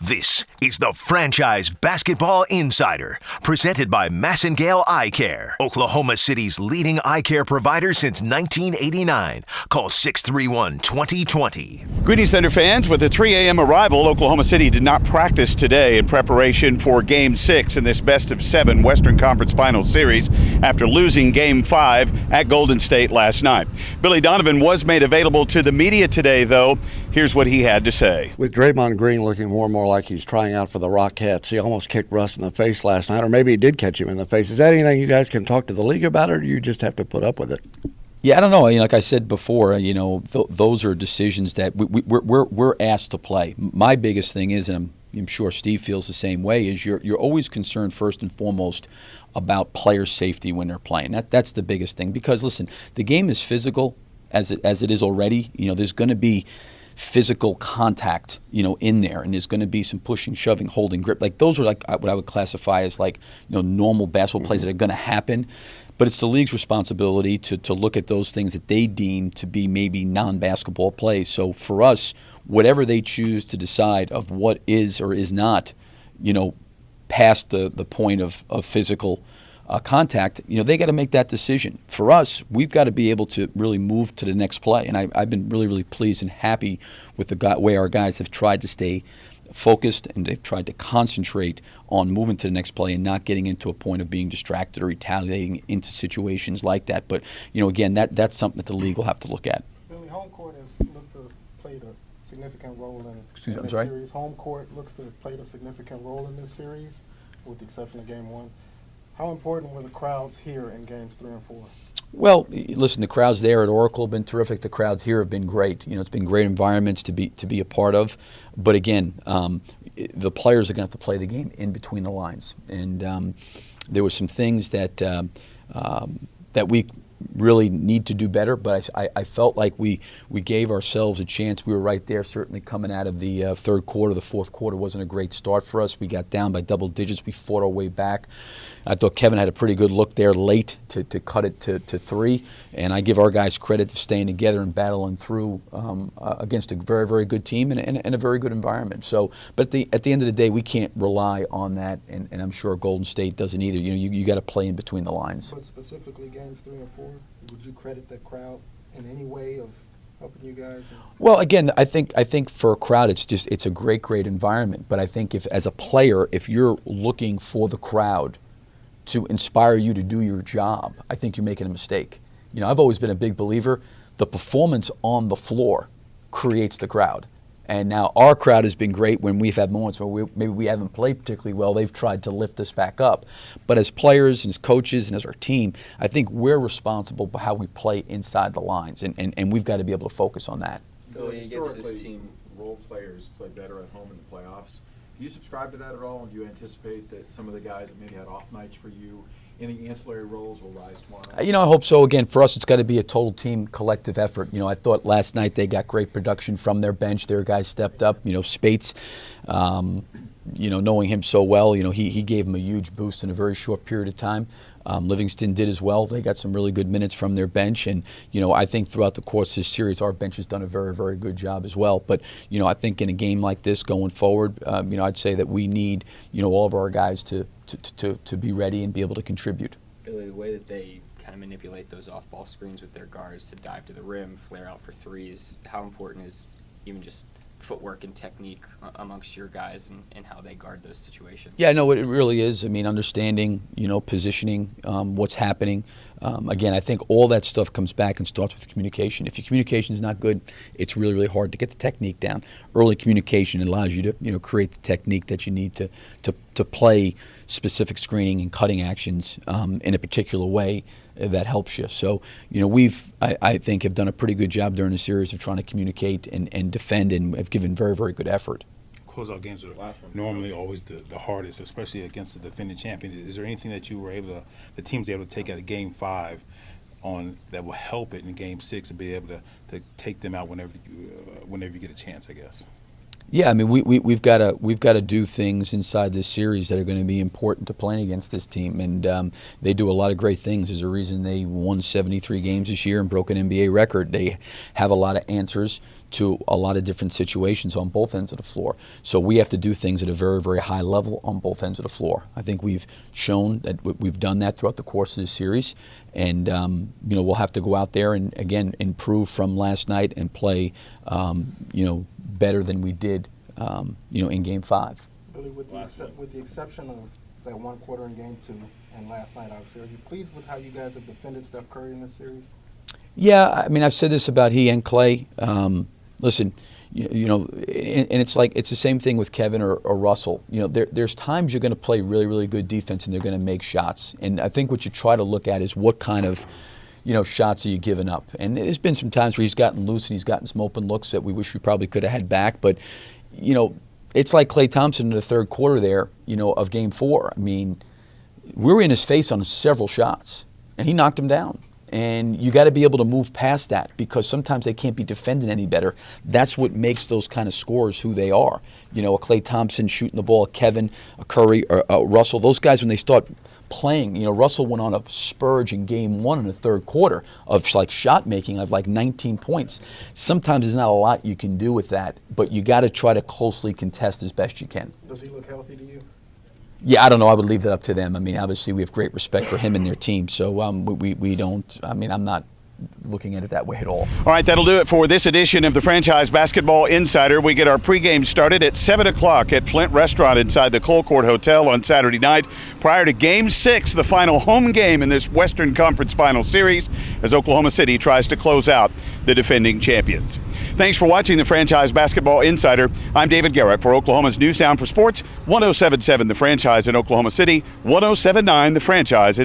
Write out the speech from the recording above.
This is the Franchise Basketball Insider, presented by Massengale Eye Care, Oklahoma City's leading eye care provider since 1989. Call 631-2020. Greetings, Thunder fans. With a 3 a.m. arrival, Oklahoma City did not practice today in preparation for Game 6 in this best-of-7 Western Conference Finals series after losing Game 5 at Golden State last night. Billy Donovan was made available to the media today, though. Here's what he had to say. With Draymond Green looking more and more like he's trying out for the Rockettes, he almost kicked Russ in the face last night, or maybe he did catch him in the face. Is that anything you guys can talk to the league about, or do you just have to put up with it? Yeah, I don't know. Like I said before, those are decisions that we're asked to play. My biggest thing is, and I'm sure Steve feels the same way, is you're always concerned first and foremost about player safety when they're playing. That's the biggest thing, because listen, the game is physical as it is already. There's going to be physical contact, in there, and there's going to be some pushing, shoving, holding, grip. Like those are like what I would classify as normal basketball plays that are going to happen. But it's the league's responsibility to look at those things that they deem to be maybe non-basketball plays. So for us, whatever they choose to decide of what is or is not, past the point of physical contact, they got to make that decision. For us, we've got to be able to really move to the next play. And I've been really, really pleased and happy with the way our guys have tried to stay focused, and they've tried to concentrate on moving to the next play and not getting into a point of being distracted or retaliating into situations like that. But, again, that's something that the league will have to look at. Billy, home court has looked to play a significant role in this series. Home court looks to have played a significant role in this series, with the exception of Game 1. How important were the crowds here in Games 3 and 4? Well, listen, the crowds there at Oracle have been terrific. The crowds here have been great. It's been great environments to be a part of. But again, the players are going to have to play the game in between the lines. And there were some things that we really need to do better, but I felt like we gave ourselves a chance. We were right there, certainly coming out of the third quarter. The fourth quarter wasn't a great start for us. We got down by double digits. We fought our way back. I thought Kevin had a pretty good look there late to cut it to 3, and I give our guys credit for staying together and battling through against a very, very good team and a very good environment. So, but at the end of the day, we can't rely on that, and I'm sure Golden State doesn't either. You got to play in between the lines. But specifically Games 3 and 4, would you credit the crowd in any way of helping you guys? Well, again, I think for a crowd, it's a great environment. But I think as a player, if you're looking for the crowd to inspire you to do your job, I think you're making a mistake. I've always been a big believer, the performance on the floor creates the crowd. And now our crowd has been great when we've had moments where maybe we haven't played particularly well. They've tried to lift us back up. But as players and as coaches and as our team, I think we're responsible for how we play inside the lines, and we've got to be able to focus on that. Going against this team, role players play better at home in the playoffs. Do you subscribe to that at all? And do you anticipate that some of the guys that maybe had off nights for you, any ancillary roles will rise tomorrow night? I hope so. Again, for us, it's got to be a total team collective effort. I thought last night they got great production from their bench. Their guys stepped up. Spates, knowing him so well, he gave him a huge boost in a very short period of time. Livingston did as well. They got some really good minutes from their bench, and I think throughout the course of this series, our bench has done a very, very good job as well. But I think in a game like this going forward, I'd say that we need all of our guys to be ready and be able to contribute. Billy, the way that they kind of manipulate those off-ball screens with their guards to dive to the rim, flare out for threes, how important is even just footwork and technique amongst your guys and how they guard those situations? Yeah, no, it really is. Understanding, positioning, what's happening. Again, I think all that stuff comes back and starts with communication. If your communication is not good, it's really, really hard to get the technique down. Early communication allows you to, create the technique that you need to play specific screening and cutting actions in a particular way that helps you. So, I think, have done a pretty good job during the series of trying to communicate and defend, and have given very, very good effort. Closeout games are normally always the hardest, especially against the defending champion. Is there anything that the team's able to take out of Game 5 on that will help it in Game 6 and be able to take them out whenever you get a chance, I guess? Yeah, I mean, we've got to do things inside this series that are going to be important to playing against this team, and they do a lot of great things. There's a reason they won 73 games this year and broke an NBA record. They have a lot of answers to a lot of different situations on both ends of the floor. So we have to do things at a very, very high level on both ends of the floor. I think we've shown that we've done that throughout the course of the series, and we'll have to go out there and again improve from last night and play, better than we did, in Game 5. Billy, with the exception of that one quarter in Game 2 and last night, obviously, are you pleased with how you guys have defended Steph Curry in this series? Yeah, I mean, I've said this about he and Clay. Listen, and it's the same thing with Kevin or Russell. There's times you're going to play really, really good defense and they're going to make shots. And I think what you try to look at is what kind of shots are you giving up? And there's been some times where he's gotten loose and he's gotten some open looks that we wish we probably could have had back. But, it's like Klay Thompson in the third quarter there, of Game 4. I mean, we were in his face on several shots, and he knocked him down. And you got to be able to move past that because sometimes they can't be defended any better. That's what makes those kind of scorers who they are. A Klay Thompson shooting the ball, a Kevin, a Curry, or Russell. Those guys, when they start playing, Russell went on a spurge in Game 1 in the third quarter of like shot making of like 19 points. Sometimes there's not a lot you can do with that, but you got to try to closely contest as best you can. Does he look healthy to you? Yeah, I don't know. I would leave that up to them. I mean, obviously we have great respect for him and their team, so we don't. I mean, I'm not looking at it that way at all. All right, that'll do it for this edition of the Franchise Basketball Insider. We get our pregame started at 7 o'clock at Flint Restaurant inside the Colcourt Hotel on Saturday night prior to Game 6, the final home game in this Western Conference Final Series, as Oklahoma City tries to close out the defending champions. Thanks for watching the Franchise Basketball Insider. I'm David Garrett for Oklahoma's new sound for sports, 107.7 The Franchise in Oklahoma City, 107.9 The Franchise in